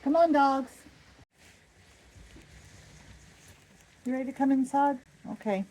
Come on, dogs. You ready to come inside? Okay.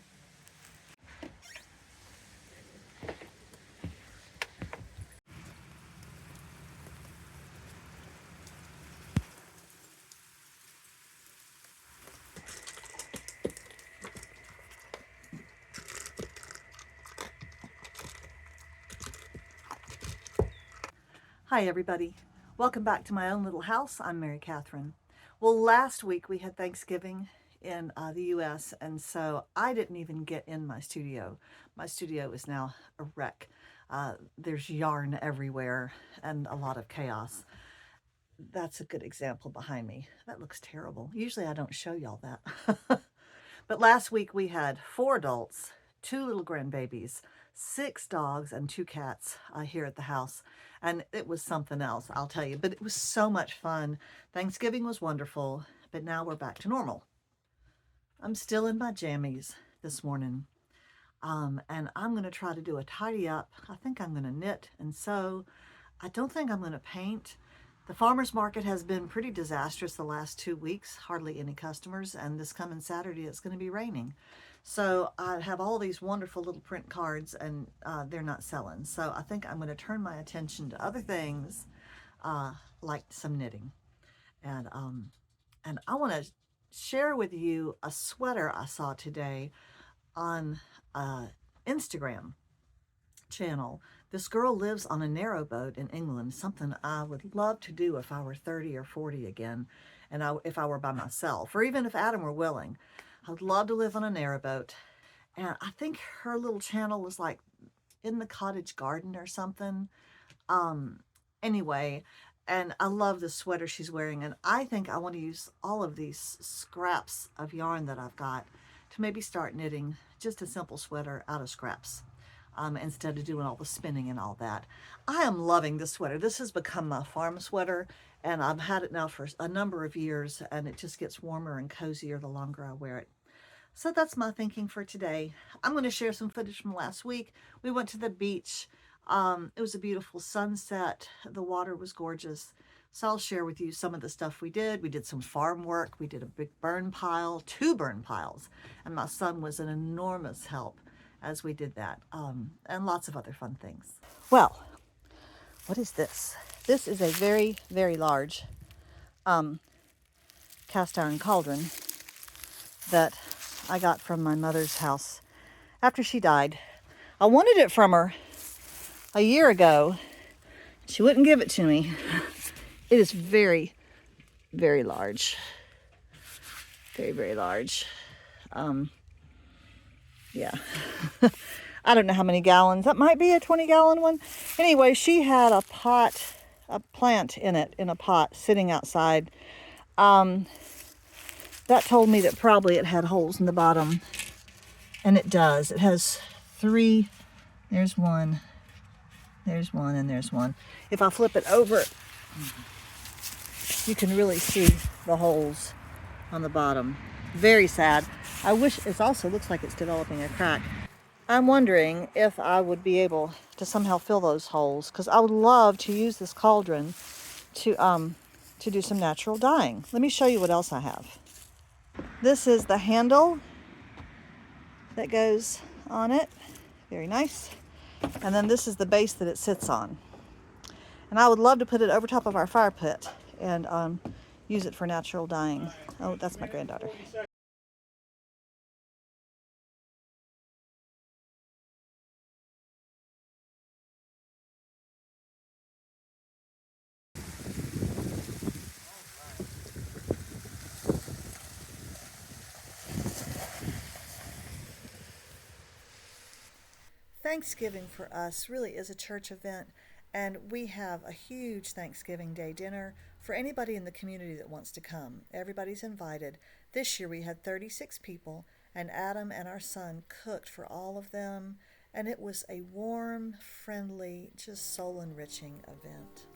Hi, everybody. Welcome back to my own little house. I'm Mary Catherine. Well, last week we had Thanksgiving in the US, and so I didn't even get in my studio. My studio is now a wreck. There's yarn everywhere and a lot of chaos. That's a good example behind me. That looks terrible. Usually I don't show y'all that. But last week we had 4 adults, 2 little grandbabies, 6 dogs, and 2 cats here at the house. And it was something else, I'll tell you. But it was so much fun. Thanksgiving was wonderful, but now we're back to normal. I'm still in my jammies this morning. And I'm going to try to do a tidy up. I think I'm going to knit and sew. I don't think I'm going to paint. The farmer's market has been pretty disastrous the last 2 weeks, hardly any customers, and this coming Saturday it's going to be raining. So I have all these wonderful little print cards and they're not selling. So I think I'm going to turn my attention to other things like some knitting. And I want to share with you a sweater I saw today on Instagram channel. This girl lives on a narrowboat in England, something I would love to do if I were 30 or 40 again, and if I were by myself, or even if Adam were willing. I would love to live on a narrowboat. And I think her little channel was like in the cottage garden or something. Anyway, and I love the sweater she's wearing, and I think I want to use all of these scraps of yarn that I've got to maybe start knitting just a simple sweater out of scraps. Instead of doing all the spinning and all that. I am loving this sweater. This has become my farm sweater, and I've had it now for a number of years, and it just gets warmer and cozier the longer I wear it. So that's my thinking for today. I'm going to share some footage from last week. We went to the beach. It was a beautiful sunset. The water was gorgeous. So I'll share with you some of the stuff we did. We did some farm work. We did a big burn pile, 2 burn piles, and my son was an enormous help as we did that, and lots of other fun things. Well, what is this? This is a very, very large cast iron cauldron that I got from my mother's house after she died. I wanted it from her a year ago. She wouldn't give it to me. It is very, very large. Very, very large. Yeah. I don't know how many gallons. That might be a 20-gallon one. Anyway, she had a plant in it, in a pot, sitting outside. That told me that probably it had holes in the bottom. And it does. It has 3. There's one. There's one, and there's one. If I flip it over, you can really see the holes on the bottom. Very sad. I wish it also looks like it's developing a crack. I'm wondering if I would be able to somehow fill those holes, because I would love to use this cauldron to do some natural dyeing. Let me show you what else I have. This is the handle that goes on it. Very nice. And then this is the base that it sits on. And I would love to put it over top of our fire pit and use it for natural dyeing. Oh, that's my granddaughter. Thanksgiving for us really is a church event, and we have a huge Thanksgiving Day dinner for anybody in the community that wants to come. Everybody's invited. This year we had 36 people, and Adam and our son cooked for all of them, and it was a warm, friendly, just soul enriching event.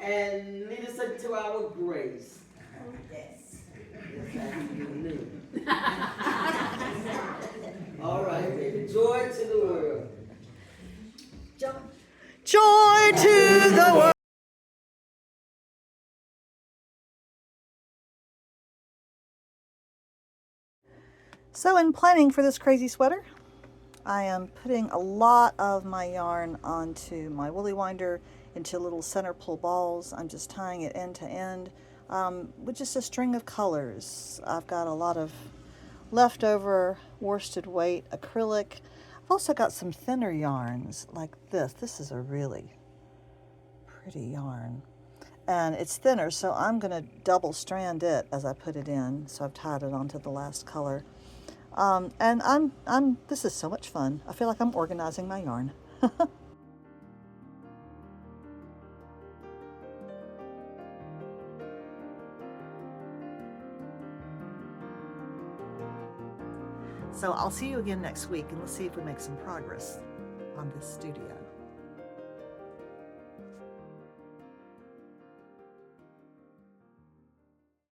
and lead us into our grace. Yes. Yes, you knew. All right, baby. Joy to the world. Joy to the world. So in planning for this crazy sweater, I am putting a lot of my yarn onto my woolly winder into little center pull balls. I'm just tying it end to end with just a string of colors. I've got a lot of leftover worsted weight acrylic. I've also got some thinner yarns like this. This is a really pretty yarn. And it's thinner, so I'm going to double strand it as I put it in. So I've tied it onto the last color. And this is so much fun. I feel like I'm organizing my yarn. So I'll see you again next week, and let's see if we make some progress on this studio.